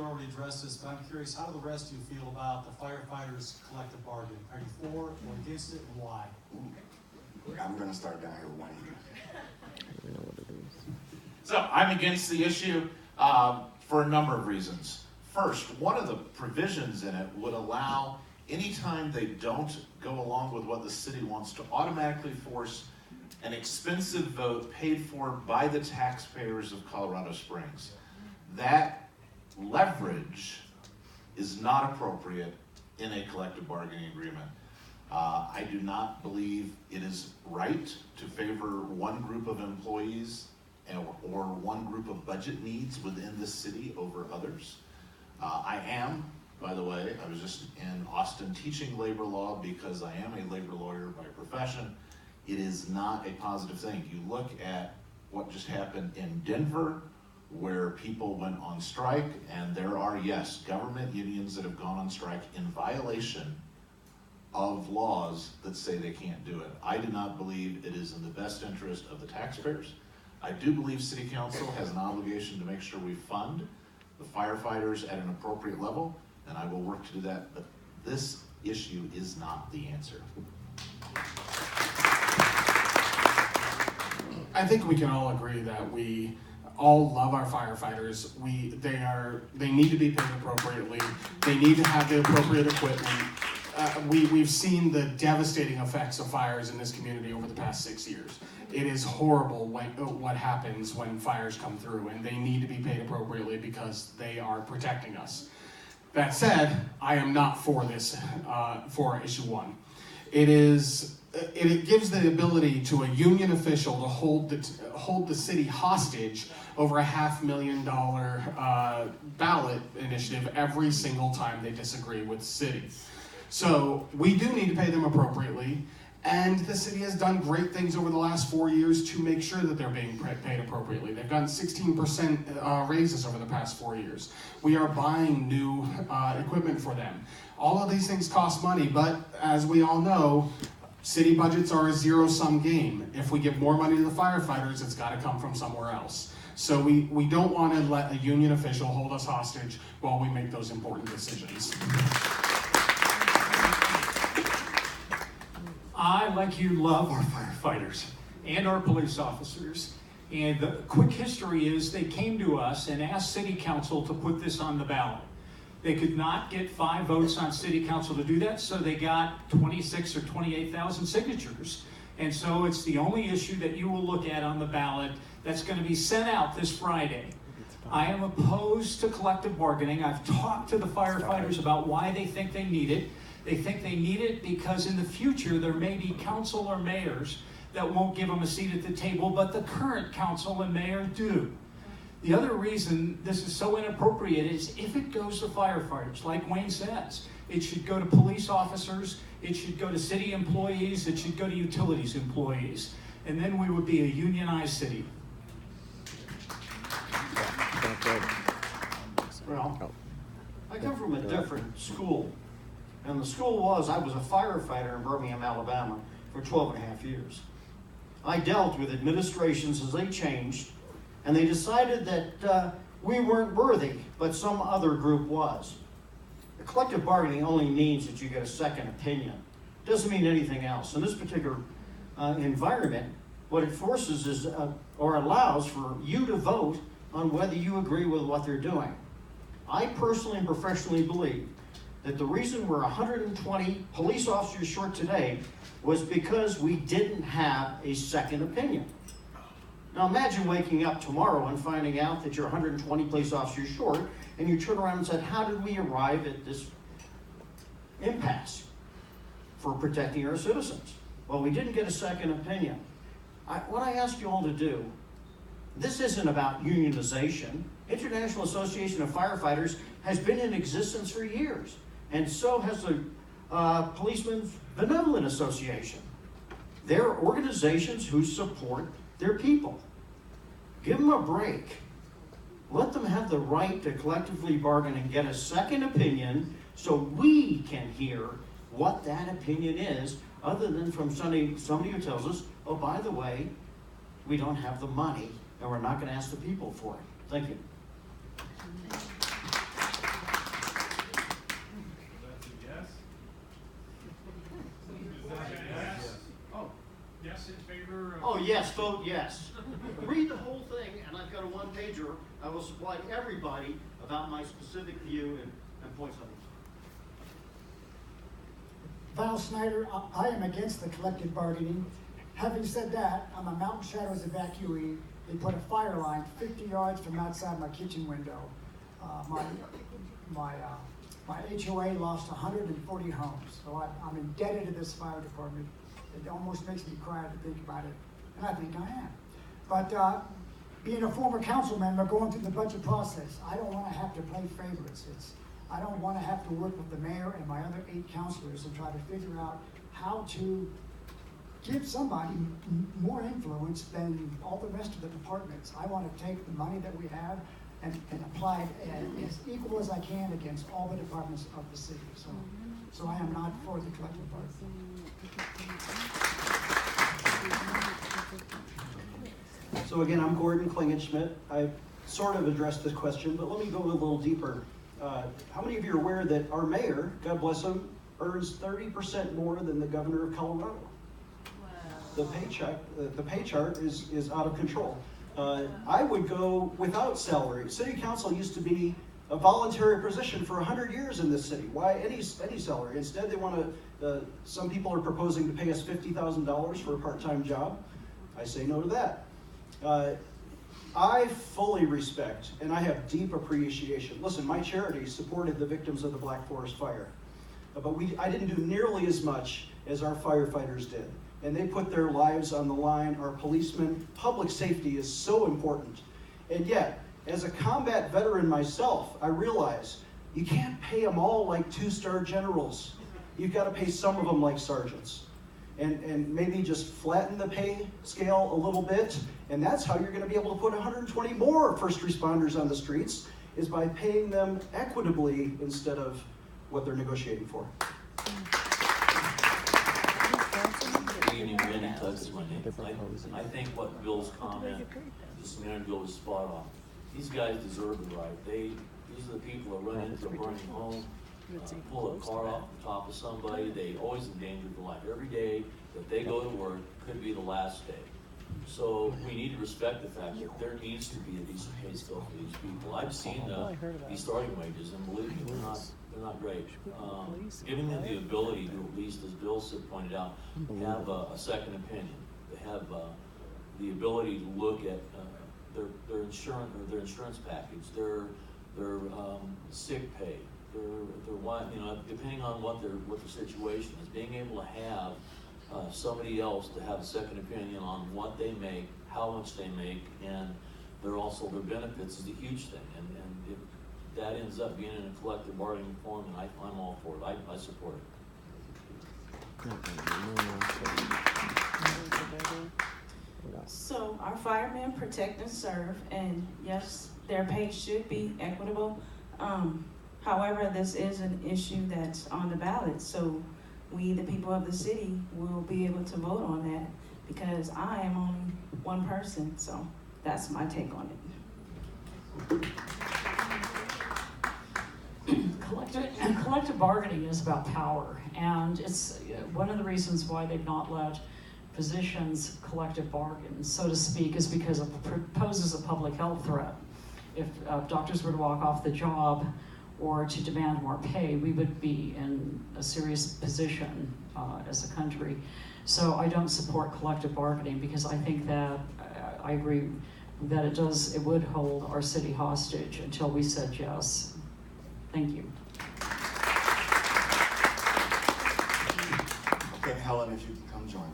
you already addressed this, but I'm curious, how do the rest of you feel about the firefighters' collective bargaining? Are you for or against it, and why? I'm going to start down here with Wayne. So I'm against the issue for a number of reasons. First, one of the provisions in it would allow, anytime they don't go along with what the city wants, to automatically force an expensive vote paid for by the taxpayers of Colorado Springs. That leverage is not appropriate in a collective bargaining agreement. I do not believe it is right to favor one group of employees or one group of budget needs within the city over others. I am, by the way, I was just in Austin teaching labor law because I am a labor lawyer by profession. It is not a positive thing. You look at what just happened in Denver, where people went on strike, and there are, yes, government unions that have gone on strike in violation of laws that say they can't do it. I do not believe it is in the best interest of the taxpayers. I do believe City Council has an obligation to make sure we fund the firefighters at an appropriate level, and I will work to do that, but this issue is not the answer. I think we can all agree that we all love our firefighters. They need to be paid appropriately. They need to have the appropriate equipment. We've seen the devastating effects of fires in this community over the past 6 years. It is horrible what happens when fires come through, and they need to be paid appropriately because they are protecting us. That said, I am not for this, for issue 1. It gives the ability to a union official to hold the city hostage over a $500,000 ballot initiative every single time they disagree with the city. So we do need to pay them appropriately, and the city has done great things over the last 4 years to make sure that they're being paid appropriately. They've gotten 16% raises over the past 4 years. We are buying new equipment for them. All of these things cost money, but as we all know, city budgets are a zero-sum game. If we give more money to the firefighters, it's got to come from somewhere else. So we don't want to let a union official hold us hostage while we make those important decisions. I, like you, love our firefighters and our police officers. And the quick history is they came to us and asked City Council to put this on the ballot. They could not get 5 votes on City Council to do that, so they got 26 or 28,000 signatures. And so it's the only issue that you will look at on the ballot that's going to be sent out this Friday. I am opposed to collective bargaining. I've talked to the firefighters about why they think they need it. They think they need it because in the future there may be council or mayors that won't give them a seat at the table, but the current council and mayor do. The other reason this is so inappropriate is if it goes to firefighters, like Wayne says, it should go to police officers, it should go to city employees, it should go to utilities employees, and then we would be a unionized city. Well, I come from a different school. And the school was, I was a firefighter in Birmingham, Alabama for 12 and a half years. I dealt with administrations as they changed, and they decided that we weren't worthy, but some other group was. The collective bargaining only means that you get a second opinion. It doesn't mean anything else. In this particular environment, what it forces is, or allows for you to vote on whether you agree with what they're doing. I personally and professionally believe that the reason we're 120 police officers short today was because we didn't have a second opinion. Now imagine waking up tomorrow and finding out that you're 120 police officers short, and you turn around and said, how did we arrive at this impasse for protecting our citizens? Well, we didn't get a second opinion. What I ask you all to do, this isn't about unionization. International Association of Firefighters has been in existence for years. And so has the Policemen's Benevolent Association. They're organizations who support their people. Give them a break. Let them have the right to collectively bargain and get a second opinion so we can hear what that opinion is, other than from somebody who tells us, oh, by the way, we don't have the money and we're not going to ask the people for it. Thank you. vote yes. Read the whole thing, and I've got a one-pager. I will supply everybody about my specific view and points on it. Val Snyder, I am against the collective bargaining. Having said that, I'm a Mountain Shadows evacuee. They put a fire line 50 yards from outside my kitchen window. My HOA lost 140 homes, so I'm indebted to this fire department. It almost makes me cry to think about it, and I think I am. But being a former councilman, we're going through the budget process. I don't want to have to play favorites. I don't want to have to work with the mayor and my other 8 councilors and try to figure out how to give somebody more influence than all the rest of the departments. I want to take the money that we have and apply it as equal as I can against all the departments of the city. So I am not for the collective bargaining. So again, I'm Gordon Klingenschmidt. I sort of addressed this question, but let me go a little deeper. How many of you are aware that our mayor, God bless him, earns 30% more than the governor of Colorado? Wow. The pay chart is out of control. I would go without salary. City council used to be a voluntary position for 100 years in this city. Why any salary? Instead, they want to. Some people are proposing to pay us $50,000 for a part-time job. I say no to that. I fully respect and I have deep appreciation. Listen, my charity supported the victims of the Black Forest Fire, but I didn't do nearly as much as our firefighters did. And they put their lives on the line, our policemen. Public safety is so important. And yet, as a combat veteran myself, I realize you can't pay them all like 2-star generals. You've got to pay some of them like sergeants. And maybe just flatten the pay scale a little bit. And that's how you're going to be able to put 120 more first responders on the streets, is by paying them equitably instead of what they're negotiating for. I think what Bill's comment just a minute ago was spot on. These guys deserve it right. These are the people that run into a burning home, pull a car off the top of somebody. They always endanger their life. Every day that they go to work could be the last day. So we need to respect the fact that there needs to be a decent pay scale for these people. I've seen these starting wages, and believe me, they're not great. Giving them the ability to, at least as Bill pointed out, have a second opinion, to have the ability to look at their insurance package, their sick pay, their depending on what their situation is, being able to have somebody else to have a second opinion on what they make, how much they make, and their benefits is a huge thing. And if that ends up being in a collective bargaining form, and I'm all for it. I support it. So our firemen protect and serve, and yes, their pay should be equitable. However, this is an issue that's on the ballot, so we, the people of the city, will be able to vote on that, because I am only one person, so that's my take on it. Collective bargaining is about power, and it's one of the reasons why they've not let physicians collective bargain, so to speak, is because it poses a public health threat. If doctors were to walk off the job or to demand more pay, we would be in a serious position as a country. So I don't support collective bargaining, because I think that, I agree that it would hold our city hostage until we said yes. Thank you. Okay, Helen, if you can come join.